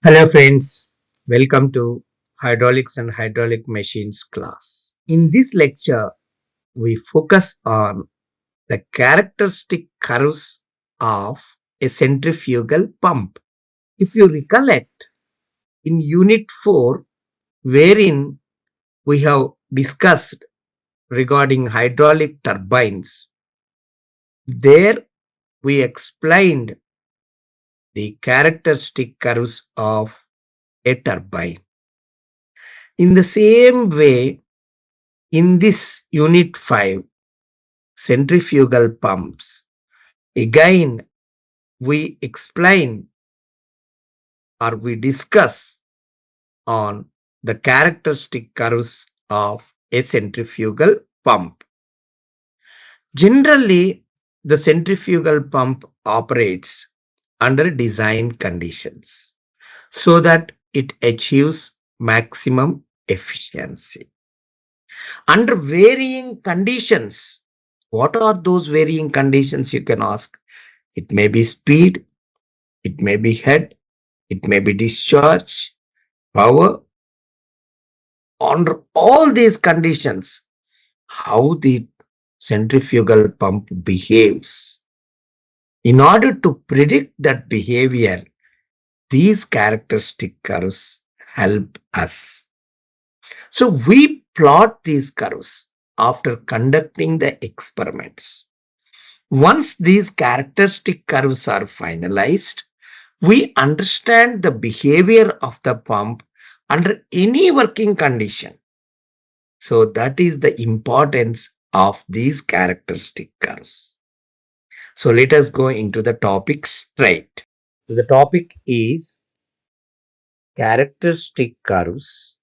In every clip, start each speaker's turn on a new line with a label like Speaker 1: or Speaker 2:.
Speaker 1: Hello friends, welcome to Hydraulics and Hydraulic Machines class. In this lecture, we focus on the characteristic curves of a centrifugal pump. If you recollect, in Unit 4, wherein we have discussed regarding hydraulic turbines, there we explained the characteristic curves of a turbine. In the same way, in this Unit 5, centrifugal pumps, again we explain or we discuss on the characteristic curves of a centrifugal pump. Generally, the centrifugal pump operates under design conditions so that it achieves maximum efficiency. Under varying conditions, what are those varying conditions, you can ask? It may be speed, it may be head, it may be discharge, power. Under all these conditions, how the centrifugal pump behaves. In order to predict that behavior, these characteristic curves help us. So we plot these curves after conducting the experiments. Once these characteristic curves are finalized, we understand the behavior of the pump under any working condition. So that is the importance of these characteristic curves. So let us go into the topic straight. So the topic is characteristic curves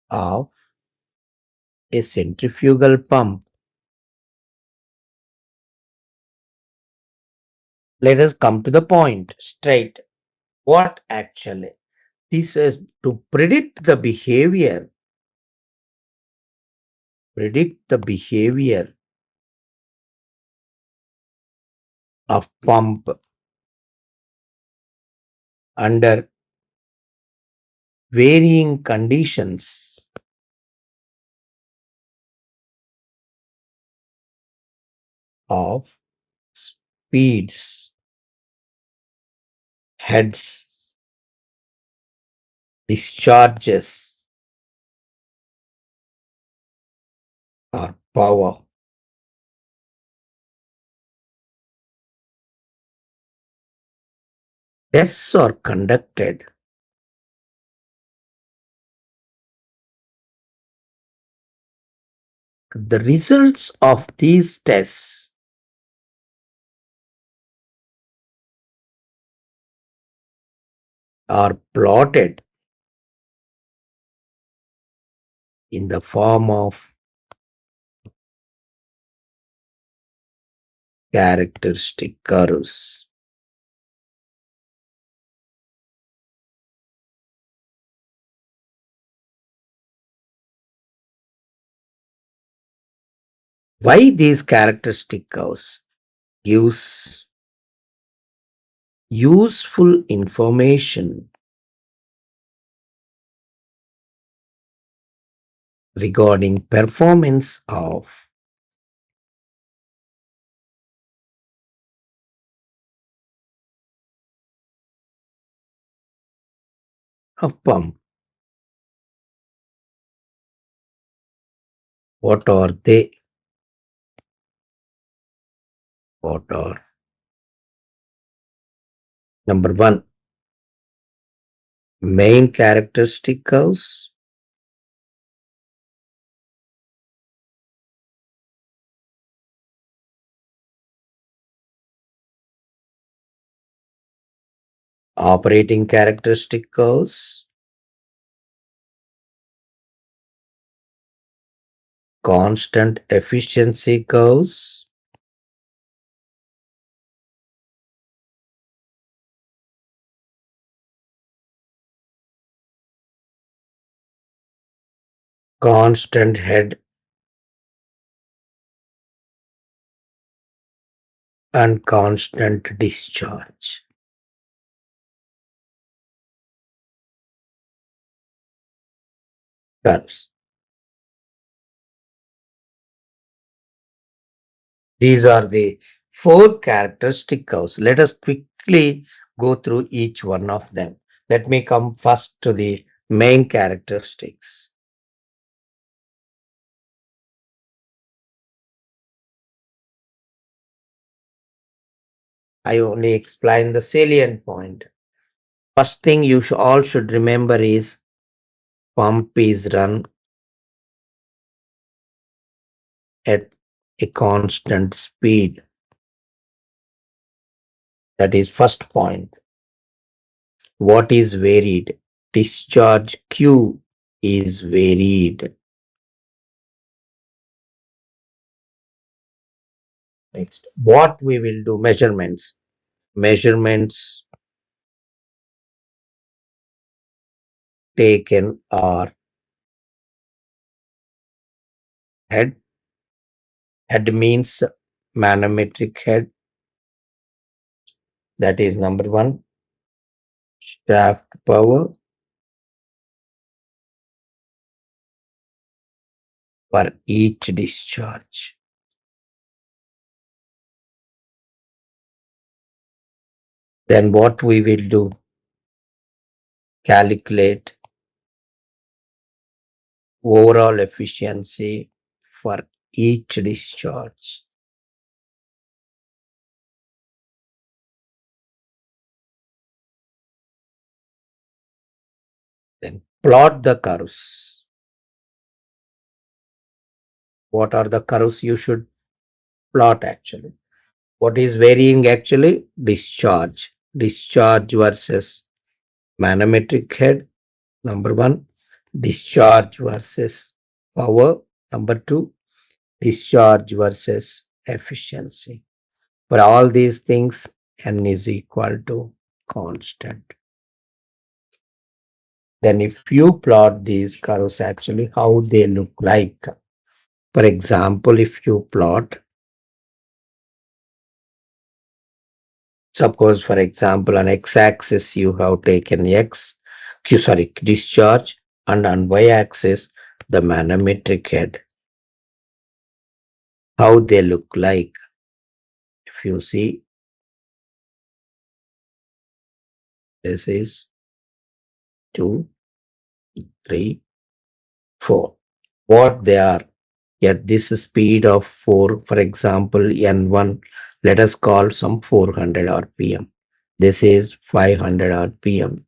Speaker 1: of a centrifugal pump. Let us come to the point straight. What actually? This is to predict the behavior of pump under varying conditions of speeds, heads, discharges, or power. Tests are conducted. The results of these tests are plotted in the form of characteristic curves. Why these characteristic curves gives useful information regarding performance of a pump. What are they? What are number one, main characteristic curves, operating characteristic curves, constant efficiency curves, constant head and constant discharge. Curves. These are the four characteristic curves. Let us quickly go through each one of them. Let me come first to the main characteristics. I only explain the salient point. First thing you all should remember is pump is run at a constant speed. That is first point. What is varied? Discharge Q is varied. Next, what we will do? Measurements. Measurements taken are head. Head means manometric head. That is number one. Shaft power for each discharge. Then what we will do? Calculate overall efficiency for each discharge. Then plot the curves. What are the curves you should plot actually? What is varying actually? Discharge. Discharge versus manometric head, number one. Discharge versus power, number two. Discharge versus efficiency. For all these things, n is equal to constant. Then if you plot these curves actually how they look like. For example, if you plot, suppose for example on x-axis you have taken discharge, and on y-axis the manometric head. How they look like. If you see, this is 2, 3, 4. What they are at this speed of 4, for example, n1, let us call some 400 rpm. This is 500 rpm.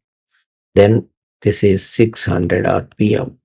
Speaker 1: Then this is 600 rpm.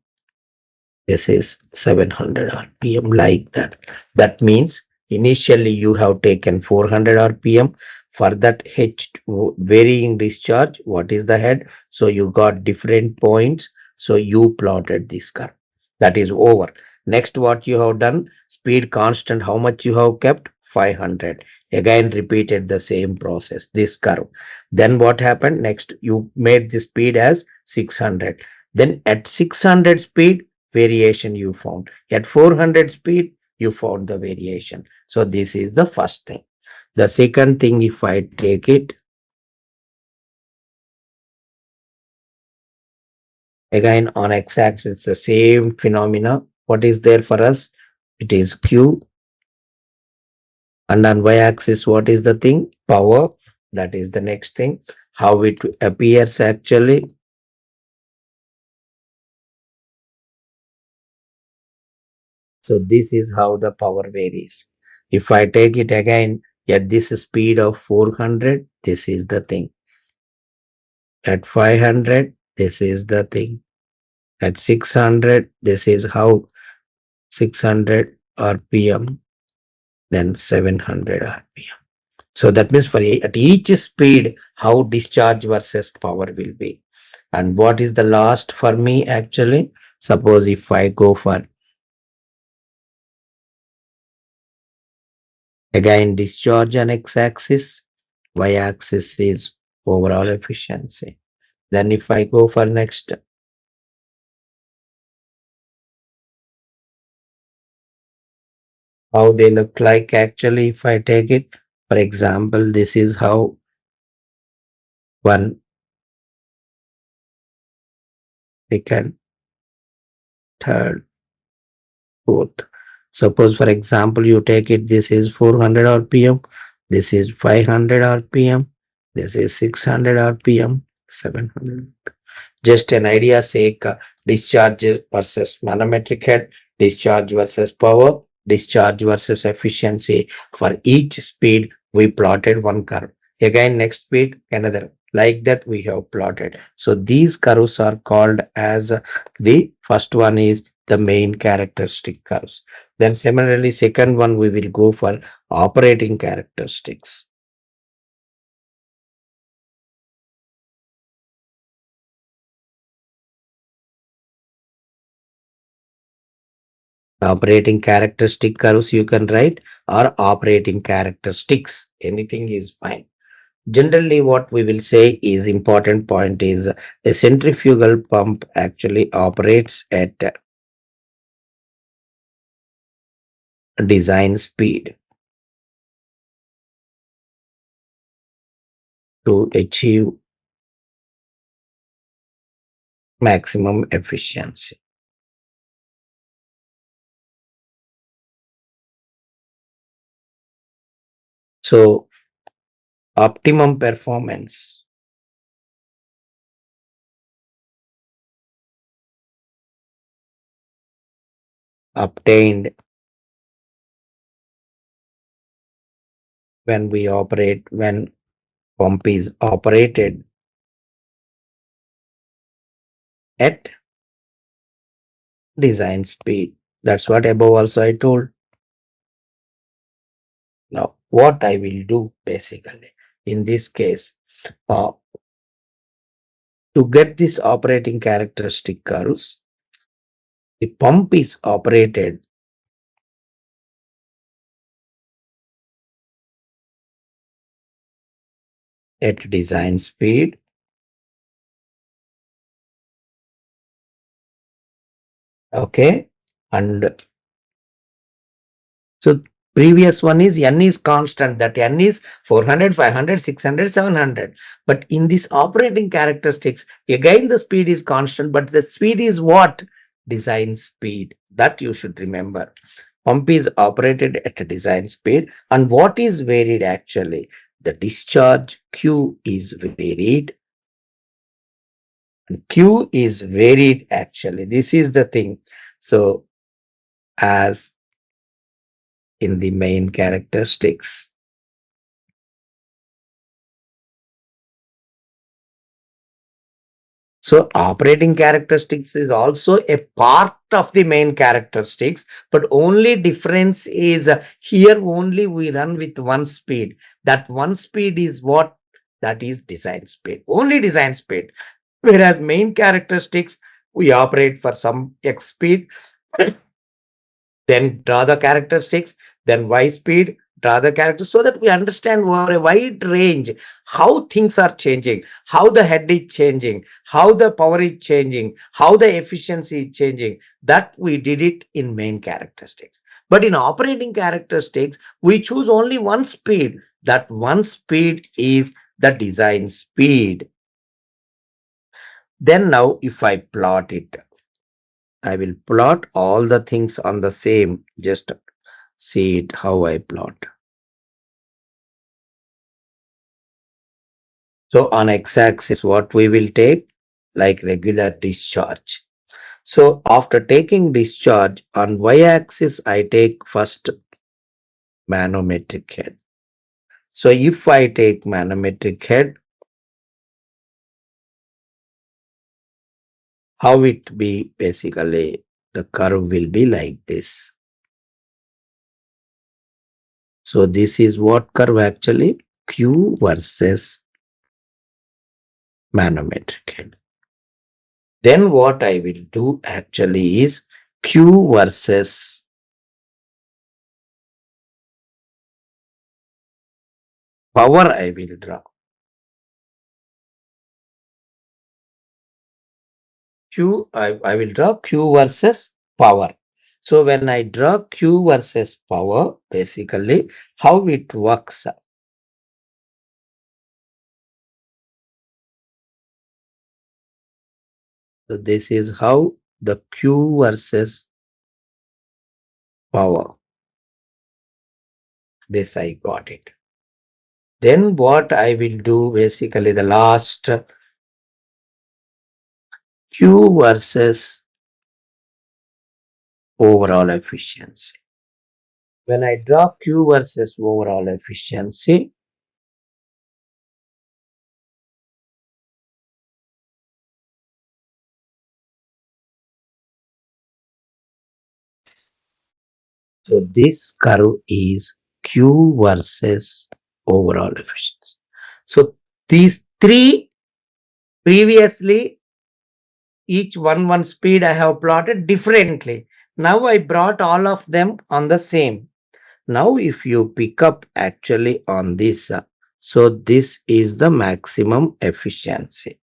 Speaker 1: This is 700 rpm, like that. That means initially you have taken 400 rpm. For that H varying discharge, what is the head? So you got different points. So you plotted this curve. That is over. Next, what you have done, speed constant, how much you have kept? 500. Again, repeated the same process, this curve. Then what happened? Next, you made the speed as 600. Then at 600 speed, variation you found. At 400 speed, you found the variation. So this is the first thing. The second thing, if I take it, again on x-axis, it's the same phenomena. What is there for us? It is Q. And on y-axis, what is the thing? Power. That is the next thing. How it appears actually. So this is how the power varies. If I take it again at this speed of 400, this is the thing. At 500, this is the thing. At 600, this is how 600 rpm, then 700 rpm. So that means for at each speed, how discharge versus power will be. And what is the last for me actually? Suppose if I go for again discharge on x-axis, y-axis is overall efficiency. Then if I go for next, how they look like actually if I take it, For example, this is how one, second, third, fourth. Suppose, for example, you take it, this is 400 RPM, this is 500 RPM, this is 600 RPM, 700. Just an idea sake, discharge versus manometric head, discharge versus power, discharge versus efficiency. For each speed, we plotted one curve. Again, next speed, another. Like that, we have plotted. So these curves are called as the first one is the main characteristic curves. Then similarly, second one, we will go for operating characteristics. Operating characteristic curves you can write, or operating characteristics, anything is fine. Generally what we will say is important point is a centrifugal pump actually operates at design speed to achieve maximum efficiency. So optimum performance obtained when pump is operated at design speed. That's what above also I told. Now, what I will do basically in this case, uh, to get this operating characteristic curves, the pump is operated at design speed, okay, and so previous one is n is constant, that n is 400, 500, 600, 700. But in this operating characteristics, again the speed is constant, but the speed is what? Design speed. That you should remember. Pump is operated at a design speed, and what is varied actually? The discharge Q is varied. Q is varied actually. This is the thing. So as in the main characteristics. So operating characteristics is also a part of the main characteristics, but only difference is here only we run with one speed. That one speed is what? That is design speed. Only design speed. Whereas main characteristics, we operate for some X speed, then draw the characteristics, then Y speed, draw the characters, so that we understand over a wide range how things are changing, how the head is changing, how the power is changing, how the efficiency is changing. That we did it in main characteristics. But in operating characteristics, we choose only one speed. That one speed is the design speed. Then now if I plot it, I will plot all the things on the same. Just see it how I plot. So on x-axis, what we will take? Like regular discharge. So after taking discharge on y-axis, I take first manometric head. So if I take manometric head, how it be basically? The curve will be like this. So this is what curve actually? Q versus manometric head. Then what I will do actually is Q versus power I will draw. I will draw Q versus power. So when I draw Q versus power, basically how it works. So this is how the Q versus power. This I got it. Then what I will do basically the last Q versus overall efficiency. When I draw Q versus overall efficiency, so this curve is Q versus overall efficiency. So these three previously each one speed I have plotted differently. Now I brought all of them on the same. Now if you pick up actually on this, so this is the maximum efficiency.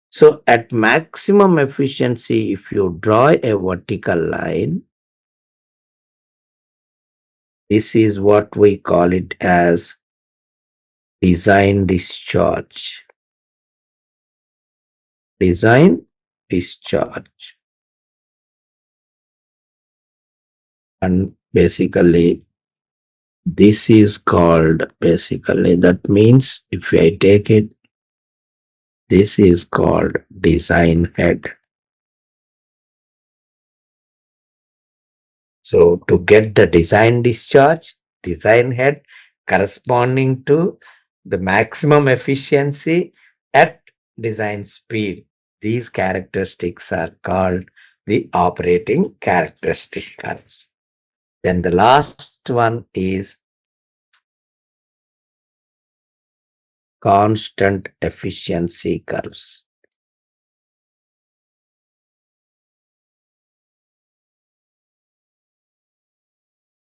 Speaker 1: So at maximum efficiency, if you draw a vertical line, this is what we call it as design discharge. Design discharge. And basically, this is called basically, that means if I take it, this is called design head. So to get the design discharge, design head corresponding to the maximum efficiency at design speed, these characteristics are called the operating characteristic curves. Then the last one is constant efficiency curves.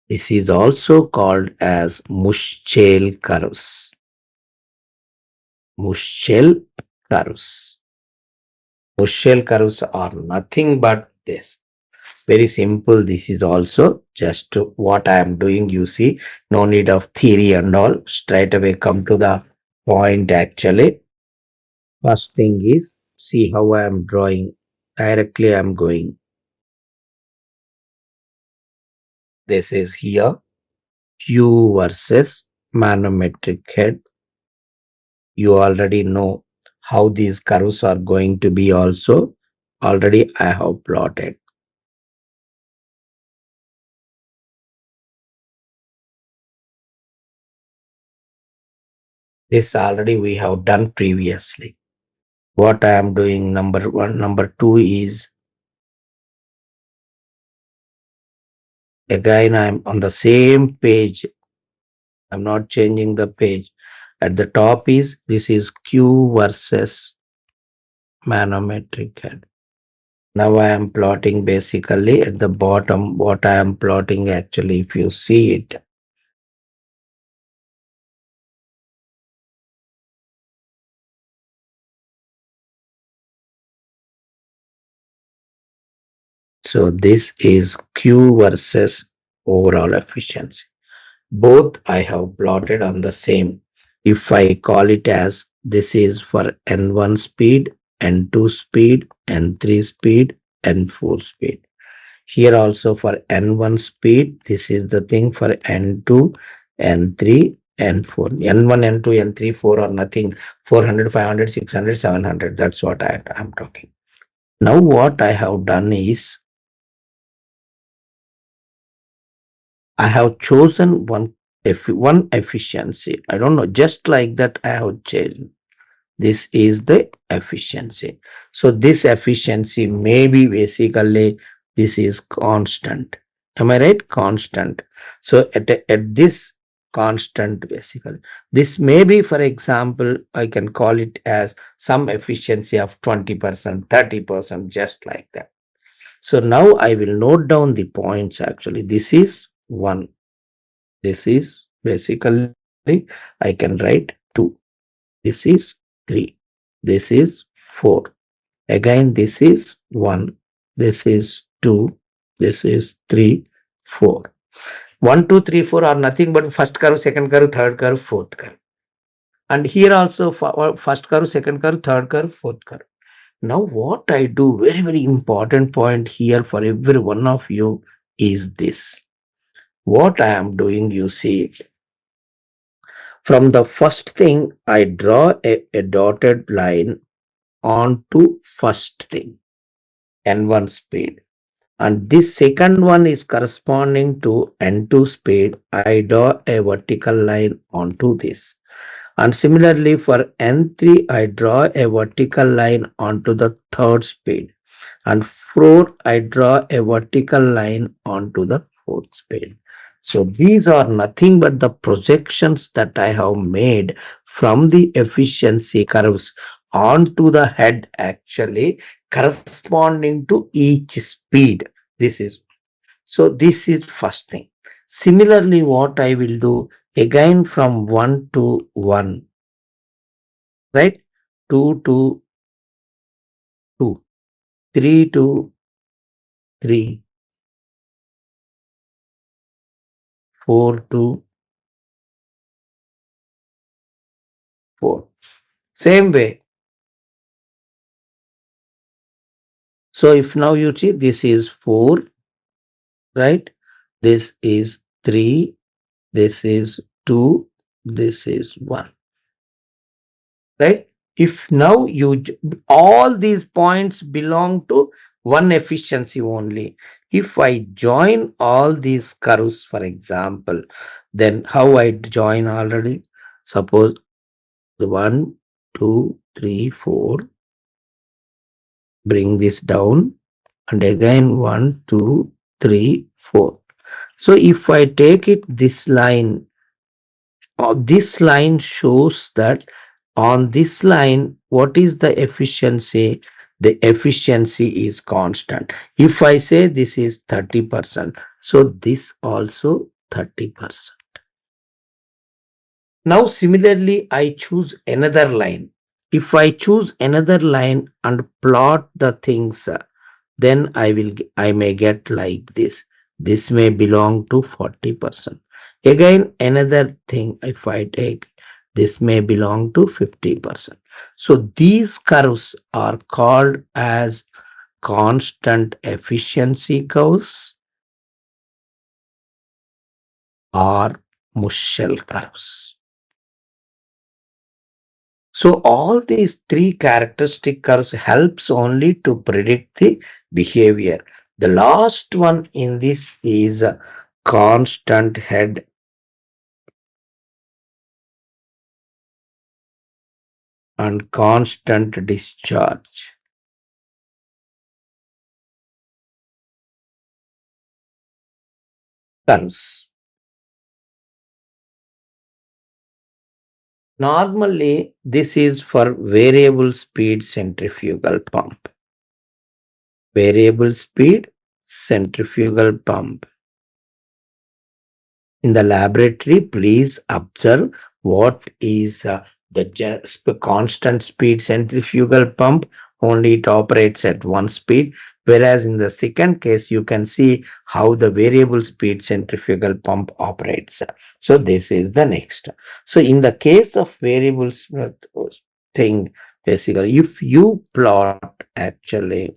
Speaker 1: This is also called as Muschel curves. Muschel curves. Muschel curves are nothing but this. Very simple. This is also just what I am doing. You see, no need of theory and all. Straight away come to the point actually. First thing is see how I am drawing. Directly I am going. This is here. Q versus manometric head. You already know how these curves are going to be also. Already I have plotted. This already we have done previously. What I am doing, number one, number two is again I'm on the same page. I'm not changing the page. At the top is this is Q versus manometric head. Now I am plotting basically at the bottom what I am plotting actually if you see it. So this is Q versus overall efficiency. Both I have plotted on the same. If I call it as this is for N1 speed, N2 speed, N3 speed, N4 speed. Here also for N1 speed, this is the thing for N2, N3, N4. N1, N2, N3, 4 or nothing. 400, 500, 600, 700. That's what I'm talking. Now what I have done is I have chosen one efficiency. I don't know, just like that I have chosen. This is the efficiency. So this efficiency may be basically this is constant. Am I right? Constant. So at this constant basically, this may be, for example, I can call it as some efficiency of 20%, 30%, just like that. So now I will note down the points actually. This is 1. This is basically I can write 2. This is 3. This is 4. Again, this is 1. This is 2. This is 3, 4. 1, 2, 3, 4 are nothing but first curve, second curve, third curve, fourth curve. And here also first curve, second curve, third curve, fourth curve. Now, what I do, very, very important point here for every one of you is this. What I am doing, you see, from the first thing, I draw a dotted line onto first thing, N1 speed. And this second one is corresponding to N2 speed. I draw a vertical line onto this. And similarly for N3, I draw a vertical line onto the third speed. And 4, I draw a vertical line onto the fourth speed. So these are nothing but the projections that I have made from the efficiency curves onto the head, actually corresponding to each speed. This is, so this is first thing. Similarly, what I will do, again from 1 to 1, right? 2 to 2, 3 to 3, 4 to 4. Same way. So if now you see, this is 4, right? This is 3, this is 2, this is 1, right? If now all these points belong to one efficiency only. If I join all these curves, for example, then how I join already? Suppose the 1, 2, 3, 4, bring this down, and again 1, 2, 3, 4. So if I take it, this line shows that on this line, what is the efficiency? The efficiency is constant. If I say this is 30%, so this also 30%. Now, similarly, I choose another line. If I choose another line and plot the things, then I may get like this. This may belong to 40%. Again, another thing, if I take, this may belong to 50%. So these curves are called as constant efficiency curves or Muschel curves. So all these three characteristic curves helps only to predict the behavior. The last one in this is constant head and constant discharge curves. Normally, this is for variable speed centrifugal pump. Variable speed centrifugal pump. In the laboratory, please observe what is constant speed centrifugal pump. Only it operates at one speed. Whereas in the second case, you can see how the variable speed centrifugal pump operates. So this is the next. So in the case of variable thing, basically, if you plot actually,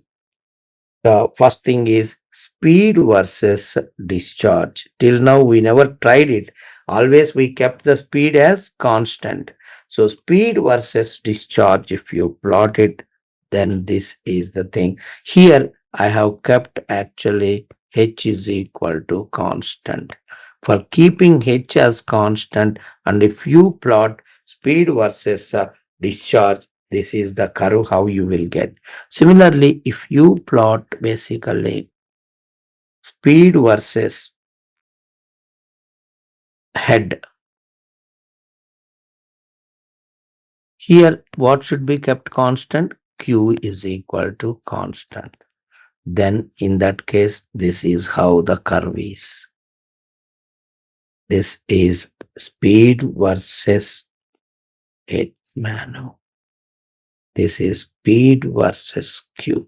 Speaker 1: the first thing is speed versus discharge. Till now, we never tried it. Always we kept the speed as constant. So speed versus discharge, if you plot it, then this is the thing. Here, I have kept actually H is equal to constant. For keeping H as constant, and if you plot speed versus discharge, this is the curve how you will get. Similarly, if you plot basically speed versus head, here what should be kept constant? Q is equal to constant. Then in that case, this is how the curve is. This is speed versus head. Mano. This is speed versus Q.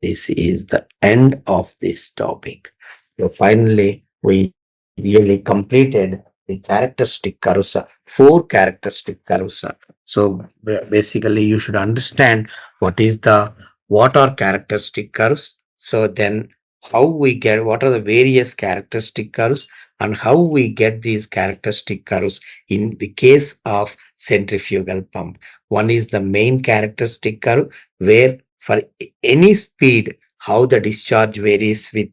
Speaker 1: This is the end of this topic. So finally, we really completed the characteristic curves, four characteristic curves. So basically, you should understand what are characteristic curves. So then, how we get what are the various characteristic curves and how we get these characteristic curves in the case of centrifugal pump. One is the main characteristic curve where for any speed, how the discharge varies with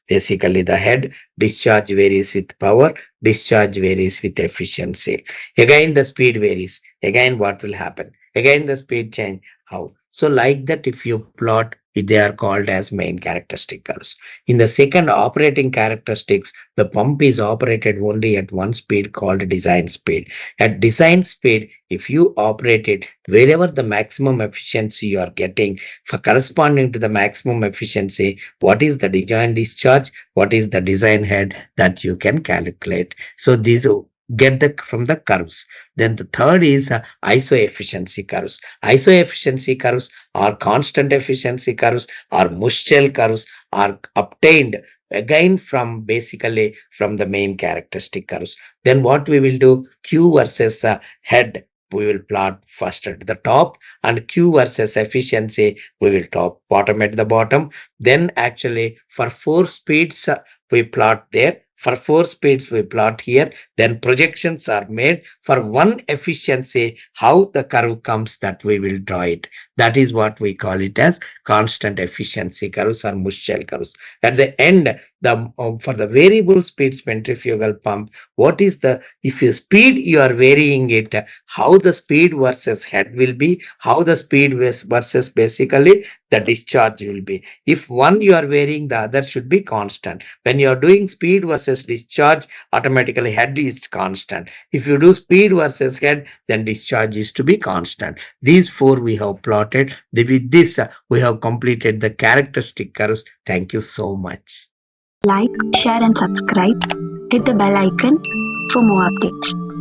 Speaker 1: basically the head, discharge varies with power, discharge varies with efficiency. Again, the speed varies. Again, what will happen? Again, the speed change. How? So, like that, if you plot, they are called as main characteristic curves. In the second operating characteristics, the pump is operated only at one speed called design speed. At design speed, if you operate it wherever the maximum efficiency you are getting, for corresponding to the maximum efficiency, what is the design discharge? What is the design head that you can calculate? So these get the from the curves. Then the third is iso efficiency curves. Iso efficiency curves or constant efficiency curves or Muschel curves are obtained again from basically from the main characteristic curves. Then what we will do, q versus head, we will plot first at the top, and q versus efficiency we will top bottom at the bottom. Then actually for four speeds we plot there, for four speeds we plot here. Then projections are made for one efficiency, how the curve comes, that we will draw it. That is what we call it as constant efficiency curves or Muschel curves. At the end, the for the variable speed centrifugal pump, what is the, if you speed you are varying it, how the speed versus head will be, how the speed versus basically the discharge will be. If one you are varying, the other should be constant. When you are doing speed versus discharge, automatically head is constant. If you do speed versus head, then discharge is to be constant. These four we have plotted. With this, we have completed the characteristic curves. Thank you so much.
Speaker 2: Like, share, and subscribe. Hit the bell icon for more updates.